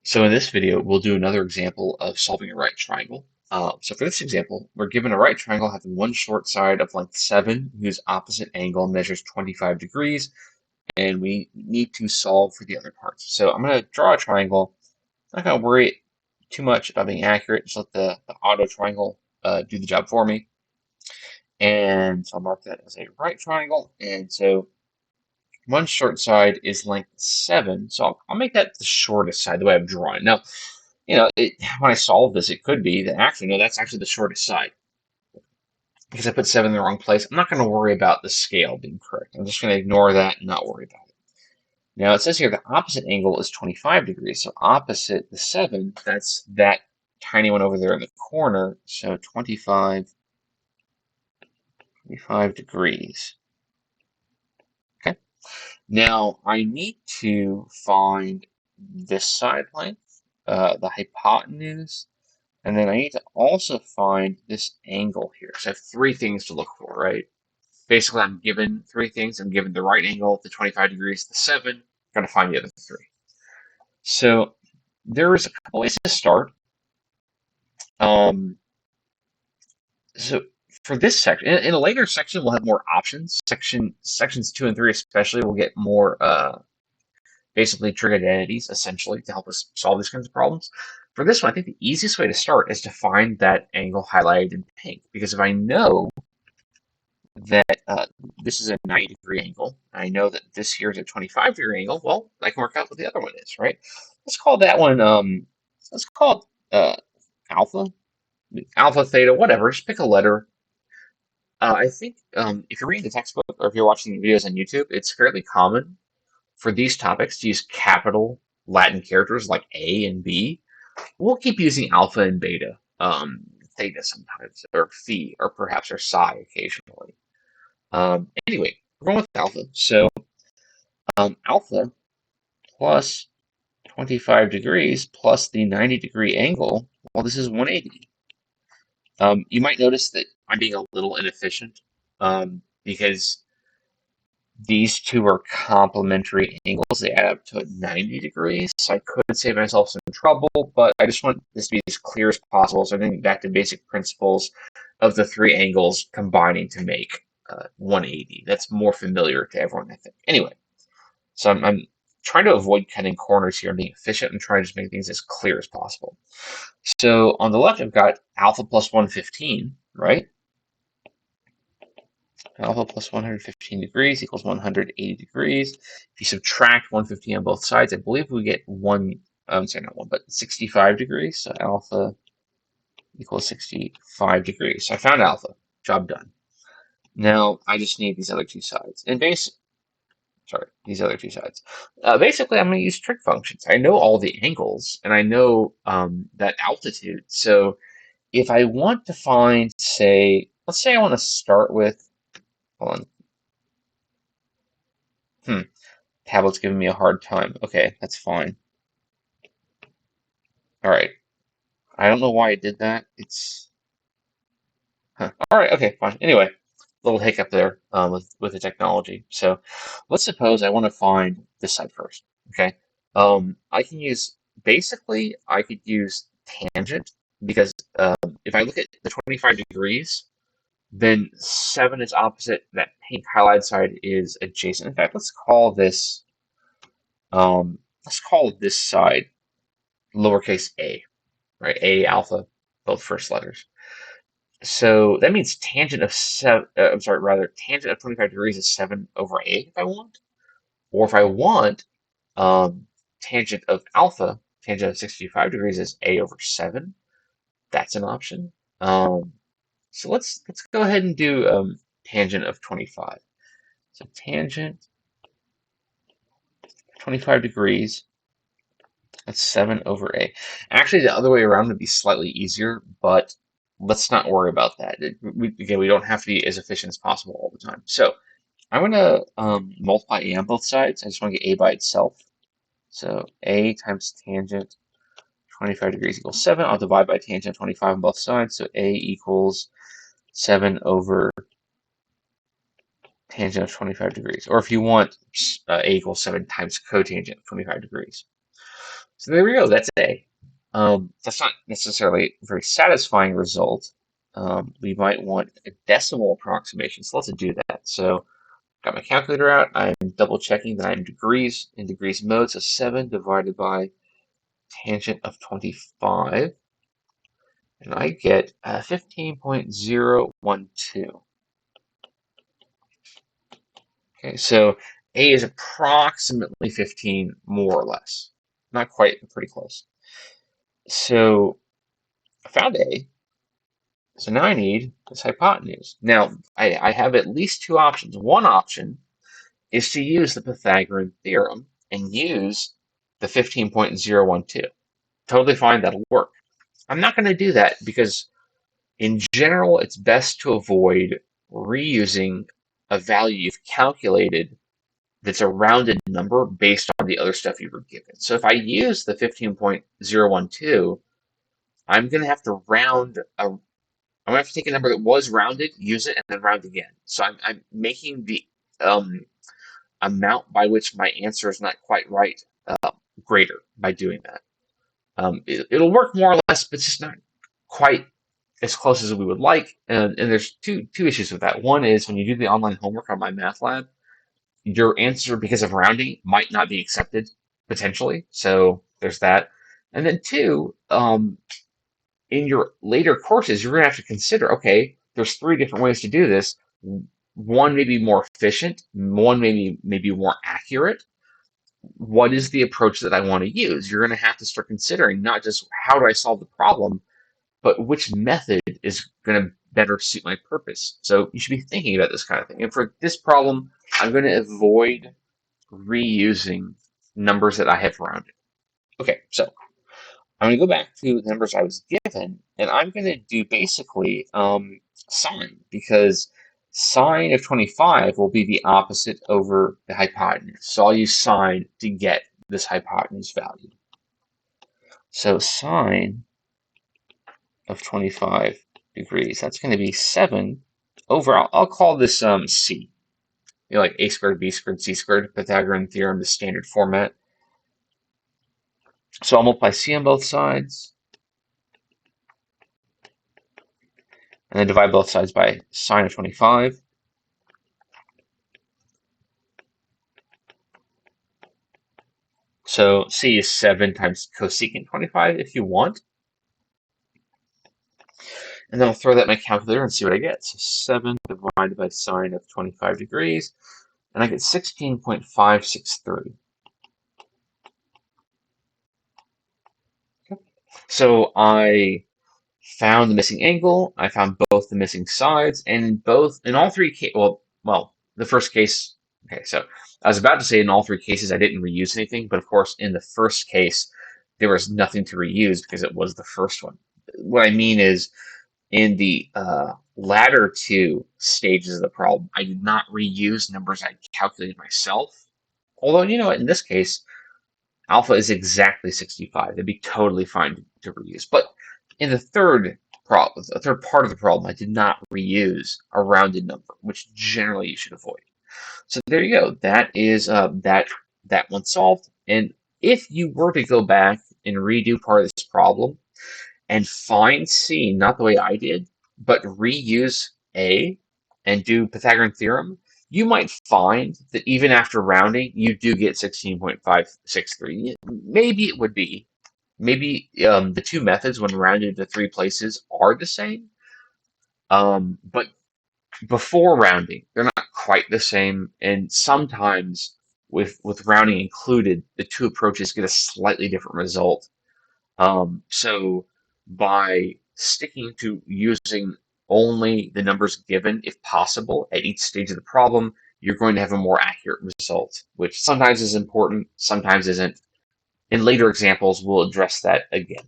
So in this video, we'll do another example of solving a right triangle. So for this example, we're given a right triangle having one short side of length 7, whose opposite angle measures 25 degrees, and we need to solve for the other parts. So I'm going to draw a triangle. I'm not going to worry too much about being accurate. Just let the auto triangle do the job for me. And so I'll mark that as a right triangle. And so one short side is length 7, so I'll make that the shortest side, the way I'm drawing. Now, when I solve this, it could be that actually, no, that's actually the shortest side because I put 7 in the wrong place. I'm not going to worry about the scale being correct. I'm just going to ignore that and not worry about it. Now, it says here the opposite angle is 25 degrees, so opposite the 7, that's that tiny one over there in the corner, so 25 degrees. Okay. Now, I need to find this side length, the hypotenuse, and then I need to also find this angle here. So I have three things to look for, right? Basically, I'm given three things. I'm given the right angle, the 25 degrees, the 7. I'm going to find the other three. So there's a couple ways to start. So for this section, in a later section, we'll have more options. Sections 2 and 3 especially will get more basically trig identities, essentially, to help us solve these kinds of problems. For this one, I think the easiest way to start is to find that angle highlighted in pink, because if I know that this is a 90-degree angle, I know that this here is a 25-degree angle, well, I can work out what the other one is, right? Let's call that one, let's call it alpha, alpha, theta, whatever, just pick a letter. I think if you're reading the textbook or if you're watching videos on YouTube, it's fairly common for these topics to use capital Latin characters like A and B. We'll keep using alpha and beta, theta sometimes, or phi, or perhaps or psi occasionally. Anyway, we're going with alpha. So alpha plus 25 degrees plus the 90-degree angle, well, this is 180. You might notice that I'm being a little inefficient because these two are complementary angles. They add up to 90 degrees. So I could save myself some trouble, but I just want this to be as clear as possible. So I think back to basic principles of the three angles combining to make 180. That's more familiar to everyone, I think. Anyway, so I'm trying to avoid cutting corners here and being efficient and trying to just make things as clear as possible. So on the left, I've got alpha plus 115, right? Alpha plus 115 degrees equals 180 degrees. If you subtract 115 on both sides, I believe we get I'm sorry, not one, but 65 degrees. So alpha equals 65 degrees. So I found alpha. Job done. Now I just need these other two sides. And these other two sides. Basically, I'm going to use trig functions. I know all the angles, and I know that altitude. So if I want to find, let's say I want to start with, hold on. Tablet's giving me a hard time. Okay, that's fine. All right. I don't know why I did that. All right. Okay, fine. Anyway, little hiccup there with the technology. So let's suppose I want to find this side first. Okay. I can use I could use tangent because if I look at the 25 degrees, then 7 is opposite. That pink highlighted side is adjacent. In fact, let's call this side lowercase a, right? A, alpha, both first letters. So that means tangent of tangent of 25 degrees is 7 over a if I want. Or if I want, tangent of alpha, tangent of 65 degrees is a over 7. That's an option. So let's go ahead and do tangent of 25. So tangent 25 degrees, that's 7 over a. Actually, the other way around would be slightly easier, but let's not worry about that. Again, we don't have to be as efficient as possible all the time. So I'm going to multiply a on both sides. I just want to get a by itself. So a times tangent 25 degrees equals 7. I'll divide by tangent 25 on both sides. So a equals 7 over tangent of 25 degrees. Or if you want, a equals 7 times cotangent of 25 degrees. So there we go. That's A. That's not necessarily a very satisfying result. We might want a decimal approximation. So let's do that. So got my calculator out. I'm double checking that I'm degrees in degrees mode. So 7 divided by tangent of 25. And I get 15.012. Okay, so A is approximately 15, more or less. Not quite, but pretty close. So I found A. So now I need this hypotenuse. Now, I have at least two options. One option is to use the Pythagorean theorem and use the 15.012. Totally fine, that'll work. I'm not going to do that because in general, it's best to avoid reusing a value you've calculated that's a rounded number based on the other stuff you were given. So if I use the 15.012, I'm going to have to I'm going to have to take a number that was rounded, use it, and then round again. So I'm making the amount by which my answer is not quite right greater by doing that. It'll work more or less, but it's just not quite as close as we would like. And there's two issues with that. One is when you do the online homework on my math lab, your answer, because of rounding, might not be accepted potentially. So there's that. And then two, in your later courses, you're going to have to consider, okay, there's three different ways to do this. One may be more efficient, one maybe more accurate. What is the approach that I want to use? You're going to have to start considering not just how do I solve the problem, but which method is going to better suit my purpose. So you should be thinking about this kind of thing. And for this problem, I'm going to avoid reusing numbers that I have rounded. Okay, so I'm going to go back to the numbers I was given, and I'm going to do basically sine, because sine of 25 will be the opposite over the hypotenuse. So I'll use sine to get this hypotenuse value. So sine of 25 degrees, that's going to be 7 over, I'll call this C. You know, like a squared, b squared, c squared, Pythagorean theorem, the standard format. So I'll multiply c on both sides, and then divide both sides by sine of 25. So c is 7 times cosecant 25 if you want. And then I'll throw that in my calculator and see what I get. So 7 divided by sine of 25 degrees, and I get 16.563. So I found the missing angle, I found both the missing sides, and in all three cases, well, the first case, okay, so I was about to say in all three cases I didn't reuse anything, but of course in the first case there was nothing to reuse because it was the first one. What I mean is in the latter two stages of the problem, I did not reuse numbers I calculated myself. Although, you know what, in this case, alpha is exactly 65. That'd be totally fine to reuse. But in the third part of the problem, I did not reuse a rounded number, which generally you should avoid. So there you go. That is that one solved. And if you were to go back and redo part of this problem and find C, not the way I did, but reuse A and do Pythagorean theorem, you might find that even after rounding, you do get 16.563. Maybe it would be. Maybe the two methods, when rounded to three places, are the same. But before rounding, they're not quite the same. And sometimes, with rounding included, the two approaches get a slightly different result. So by sticking to using only the numbers given, if possible, at each stage of the problem, you're going to have a more accurate result, which sometimes is important, sometimes isn't. In later examples, we'll address that again.